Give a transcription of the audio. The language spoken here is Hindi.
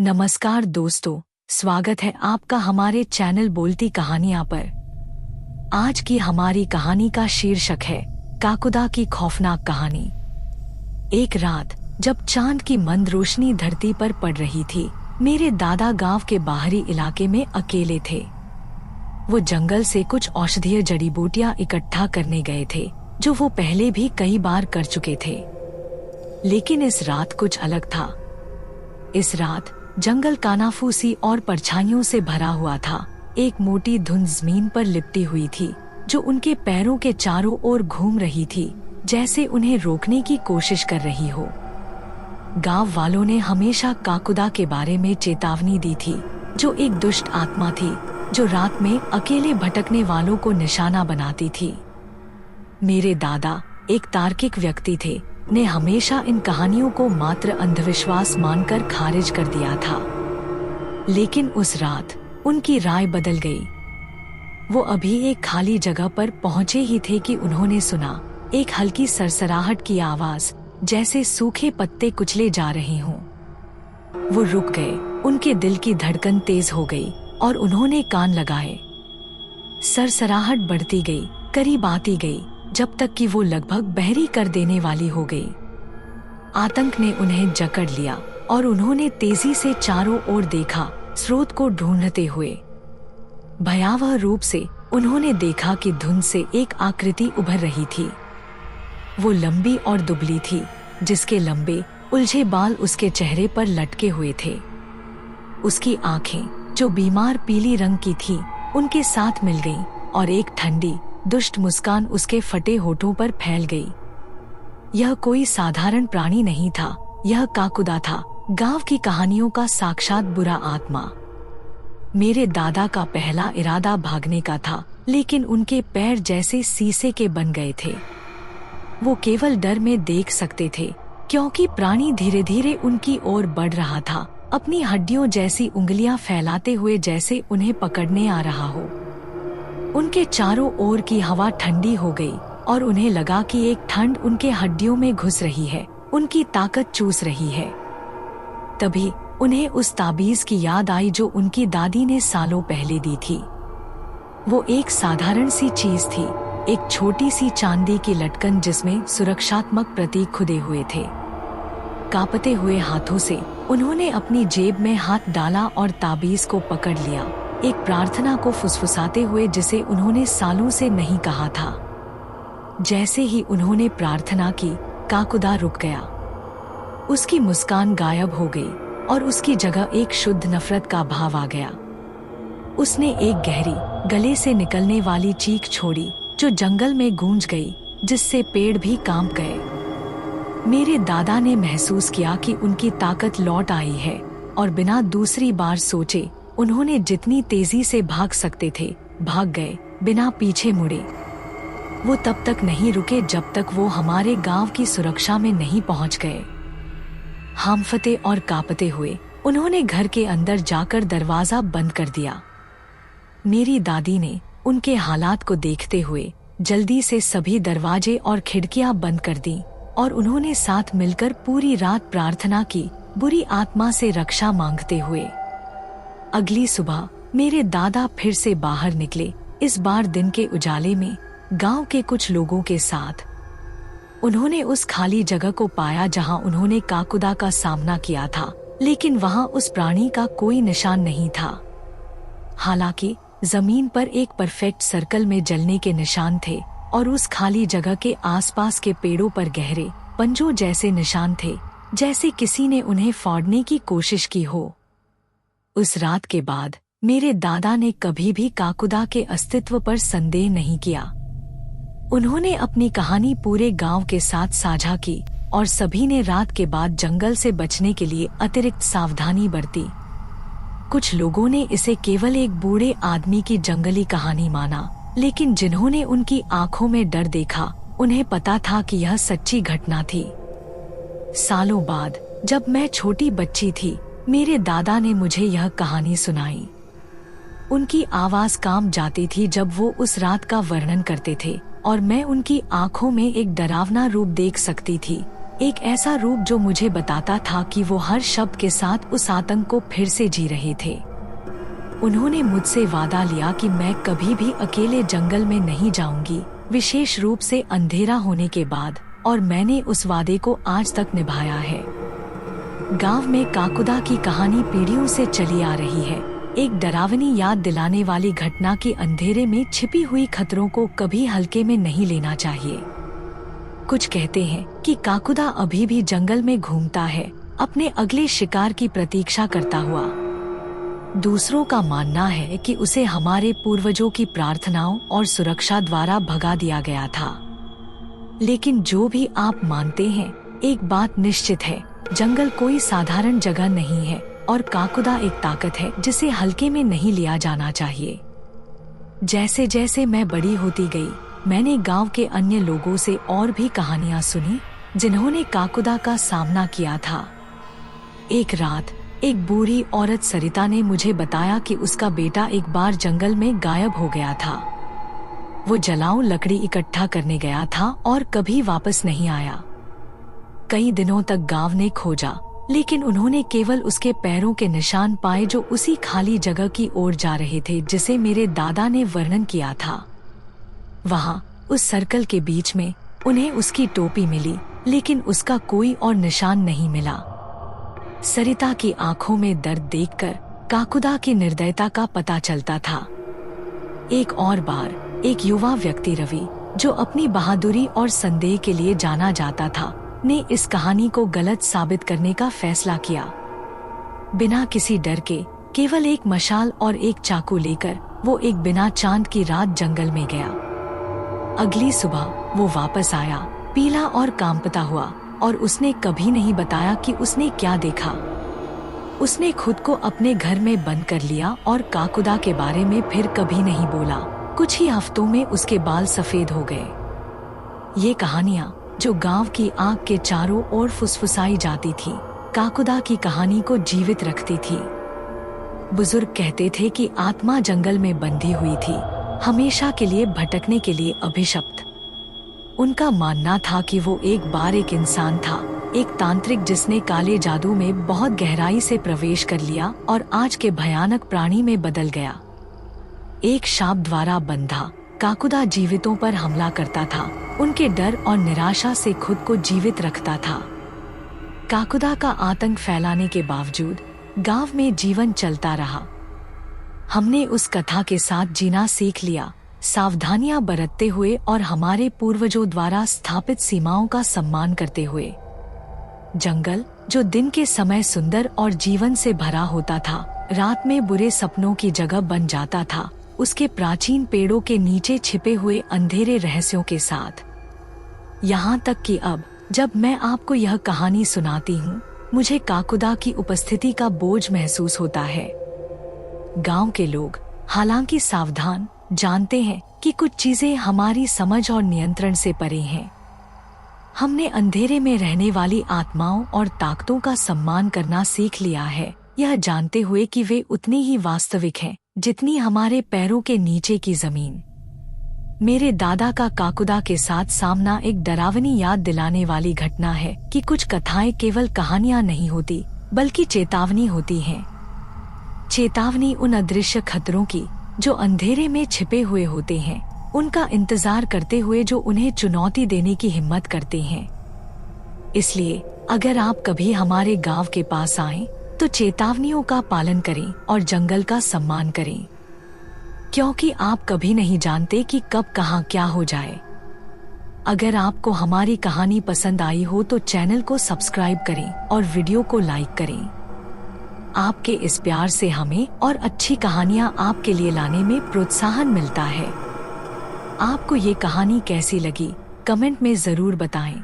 नमस्कार दोस्तों, स्वागत है आपका हमारे चैनल बोलती कहानियां पर। आज की हमारी कहानी का शीर्षक है काकुदा की खौफनाक कहानी। एक रात जब चांद की मंद रोशनी धरती पर पड़ रही थी, मेरे दादा गांव के बाहरी इलाके में अकेले थे। वो जंगल से कुछ औषधीय जड़ी बूटियां इकट्ठा करने गए थे, जो वो पहले भी कई बार कर चुके थे। लेकिन इस रात कुछ अलग था। इस रात जंगल कानाफूसी और परछाइयों से भरा हुआ था। एक मोटी धुंध जमीन पर लिपटी हुई थी, जो उनके पैरों के चारों ओर घूम रही थी, जैसे उन्हें रोकने की कोशिश कर रही हो। गांव वालों ने हमेशा काकुदा के बारे में चेतावनी दी थी, जो एक दुष्ट आत्मा थी, जो रात में अकेले भटकने वालों को निशाना बनाती थी। मेरे दादा एक तार्किक व्यक्ति थे, ने हमेशा इन कहानियों को मात्र अंधविश्वास मानकर खारिज कर दिया था। लेकिन उस रात उनकी राय बदल गई। वो अभी एक खाली जगह पर पहुंचे ही थे कि उन्होंने सुना एक हल्की सरसराहट की आवाज, जैसे सूखे पत्ते कुचले जा रहे हों। वो रुक गए, उनके दिल की धड़कन तेज हो गई और उन्होंने कान लगाए। सरसराहट बढ़ती गई, करीब आती गई, जब तक कि वो लगभग बहरी कर देने वाली हो गई। आतंक ने उन्हें जकड़ लिया और उन्होंने तेजी से चारों ओर देखा, स्रोत को ढूंढते हुए। भयावह रूप से उन्होंने देखा कि धुंध से एक आकृति उभर रही थी। वो लंबी और दुबली थी, जिसके लंबे उलझे बाल उसके चेहरे पर लटके हुए थे। उसकी आंखें, जो बीमार पीली रंग की थी, उनके साथ मिल गईं और एक ठंडी दुष्ट मुस्कान उसके फटे होठों पर फैल गई। यह कोई साधारण प्राणी नहीं था, यह काकुदा था, गांव की कहानियों का साक्षात बुरा आत्मा। मेरे दादा का पहला इरादा भागने का था, लेकिन उनके पैर जैसे शीशे के बन गए थे। वो केवल डर में देख सकते थे, क्योंकि प्राणी धीरे धीरे उनकी ओर बढ़ रहा था, अपनी हड्डियों जैसी उंगलियां फैलाते हुए, जैसे उन्हें पकड़ने आ रहा हो। उनके चारों ओर की हवा ठंडी हो गई और उन्हें लगा कि एक ठंड उनके हड्डियों में घुस रही है, उनकी ताकत चूस रही है। तभी उन्हें उस ताबीज की याद आई जो उनकी दादी ने सालों पहले दी थी। वो एक साधारण सी चीज थी, एक छोटी सी चांदी की लटकन जिसमें सुरक्षात्मक प्रतीक खुदे हुए थे। कांपते हुए हाथों से उन्होंने अपनी जेब में हाथ डाला और ताबीज को पकड़ लिया, एक प्रार्थना को फुसफुसाते हुए जिसे उन्होंने सालों से नहीं कहा था। जैसे ही उन्होंने प्रार्थना की, काकुदा रुक गया। उसकी मुस्कान गायब हो गई और उसकी जगह एक शुद्ध नफरत का भाव आ गया। उसने एक गहरी, गले से निकलने वाली चीख छोड़ी, जो जंगल में गूंज गई, जिससे पेड़ भी कांप गए। मेरे दादा ने महसूस किया कि उनकी ताकत लौट आई है और बिना दूसरी बार सोचे उन्होंने जितनी तेजी से भाग सकते थे भाग गए, बिना पीछे मुड़े। वो तब तक नहीं रुके जब तक वो हमारे गांव की सुरक्षा में नहीं पहुंच गए। हांफते और कांपते हुए उन्होंने घर के अंदर जाकर दरवाजा बंद कर दिया। मेरी दादी ने उनके हालात को देखते हुए जल्दी से सभी दरवाजे और खिड़कियां बंद कर दी और उन्होंने साथ मिलकर पूरी रात प्रार्थना की, बुरी आत्मा से रक्षा मांगते हुए। अगली सुबह मेरे दादा फिर से बाहर निकले, इस बार दिन के उजाले में, गांव के कुछ लोगों के साथ। उन्होंने उस खाली जगह को पाया जहां उन्होंने काकुदा का सामना किया था, लेकिन वहां उस प्राणी का कोई निशान नहीं था। हालांकि जमीन पर एक परफेक्ट सर्कल में जलने के निशान थे और उस खाली जगह के आसपास के पेड़ों पर गहरे पंजों जैसे निशान थे, जैसे किसी ने उन्हें फाड़ने की कोशिश की हो। उस रात के बाद मेरे दादा ने कभी भी काकुदा के अस्तित्व पर संदेह नहीं किया। उन्होंने अपनी कहानी पूरे गांव के साथ साझा की और सभी ने रात के बाद जंगल से बचने के लिए अतिरिक्त सावधानी बरती। कुछ लोगों ने इसे केवल एक बूढ़े आदमी की जंगली कहानी माना, लेकिन जिन्होंने उनकी आंखों में डर देखा, उन्हें पता था कि यह सच्ची घटना थी। सालों बाद जब मैं छोटी बच्ची थी, मेरे दादा ने मुझे यह कहानी सुनाई। उनकी आवाज कांप जाती थी जब वो उस रात का वर्णन करते थे और मैं उनकी आंखों में एक डरावना रूप देख सकती थी, एक ऐसा रूप जो मुझे बताता था कि वो हर शब्द के साथ उस आतंक को फिर से जी रहे थे। उन्होंने मुझसे वादा लिया कि मैं कभी भी अकेले जंगल में नहीं जाऊंगी, विशेष रूप से अंधेरा होने के बाद, और मैंने उस वादे को आज तक निभाया है। गांव में काकुदा की कहानी पीढ़ियों से चली आ रही है, एक डरावनी याद दिलाने वाली घटना कि अंधेरे में छिपी हुई खतरों को कभी हल्के में नहीं लेना चाहिए। कुछ कहते हैं कि काकुदा अभी भी जंगल में घूमता है, अपने अगले शिकार की प्रतीक्षा करता हुआ। दूसरों का मानना है कि उसे हमारे पूर्वजों की प्रार्थनाओं और सुरक्षा द्वारा भगा दिया गया था। लेकिन जो भी आप मानते हैं, एक बात निश्चित है, जंगल कोई साधारण जगह नहीं है और काकुदा एक ताकत है जिसे हल्के में नहीं लिया जाना चाहिए। जैसे जैसे मैं बड़ी होती गई, मैंने गांव के अन्य लोगों से और भी कहानियां सुनी जिन्होंने काकुदा का सामना किया था। एक रात एक बूढ़ी औरत सरिता ने मुझे बताया कि उसका बेटा एक बार जंगल में गायब हो गया था। वो जलाऊं लकड़ी इकट्ठा करने गया था और कभी वापस नहीं आया। कई दिनों तक गांव ने खोजा, लेकिन उन्होंने केवल उसके पैरों के निशान पाए जो उसी खाली जगह की ओर जा रहे थे जिसे मेरे दादा ने वर्णन किया था। वहां उस सर्कल के बीच में उन्हें उसकी टोपी मिली, लेकिन उसका कोई और निशान नहीं मिला। सरिता की आंखों में दर्द देखकर काकुदा की निर्दयता का पता चलता था। एक और बार एक युवा व्यक्ति रवि, जो अपनी बहादुरी और संदेह के लिए जाना जाता था, ने इस कहानी को गलत साबित करने का फैसला किया। बिना किसी डर के, केवल एक मशाल और एक चाकू लेकर वो एक बिना चांद की रात जंगल में गया। अगली सुबह वो वापस आया, पीला और कांपता हुआ, और उसने कभी नहीं बताया कि उसने क्या देखा। उसने खुद को अपने घर में बंद कर लिया और काकुदा के बारे में फिर कभी नहीं बोला। कुछ ही हफ्तों में उसके बाल सफेद हो गए। ये कहानियां जो गांव की आग के चारों ओर फुसफुसाई जाती थी, काकुदा की कहानी को जीवित रखती थी। बुजुर्ग कहते थे कि आत्मा जंगल में बंधी हुई थी, हमेशा के लिए भटकने के लिए अभिशप्त। उनका मानना था कि वो एक बार एक इंसान था, एक तांत्रिक जिसने काले जादू में बहुत गहराई से प्रवेश कर लिया और आज के भयानक प्राणी में बदल गया। एक शाप द्वारा बंधा काकुदा जीवितों पर हमला करता था, उनके डर और निराशा से खुद को जीवित रखता था। काकुदा का आतंक फैलाने के बावजूद गांव में जीवन चलता रहा। हमने उस कथा के साथ जीना सीख लिया, सावधानियां बरतते हुए और हमारे पूर्वजों द्वारा स्थापित सीमाओं का सम्मान करते हुए। जंगल जो दिन के समय सुंदर और जीवन से भरा होता था, रात में बुरे सपनों की जगह बन जाता था, उसके प्राचीन पेड़ों के नीचे छिपे हुए अंधेरे रहस्यों के साथ। यहाँ तक कि अब जब मैं आपको यह कहानी सुनाती हूँ, मुझे काकुदा की उपस्थिति का बोझ महसूस होता है। गांव के लोग, हालांकि सावधान, जानते हैं कि कुछ चीजें हमारी समझ और नियंत्रण से परे हैं। हमने अंधेरे में रहने वाली आत्माओं और ताकतों का सम्मान करना सीख लिया है, यह जानते हुए कि वे उतनी ही वास्तविक हैं जितनी हमारे पैरों के नीचे की जमीन। मेरे दादा का काकुदा के साथ सामना एक डरावनी याद दिलाने वाली घटना है कि कुछ कथाएं केवल कहानियां नहीं होती, बल्कि चेतावनी होती हैं। चेतावनी उन अदृश्य खतरों की जो अंधेरे में छिपे हुए होते हैं, उनका इंतजार करते हुए जो उन्हें चुनौती देने की हिम्मत करते हैं। इसलिए अगर आप कभी हमारे गांव के पास आएं, तो चेतावनियों का पालन करें और जंगल का सम्मान करें, क्योंकि आप कभी नहीं जानते कि कब कहां क्या हो जाए। अगर आपको हमारी कहानी पसंद आई हो तो चैनल को सब्सक्राइब करें और वीडियो को लाइक करें। आपके इस प्यार से हमें और अच्छी कहानियां आपके लिए लाने में प्रोत्साहन मिलता है। आपको ये कहानी कैसी लगी, कमेंट में जरूर बताएं।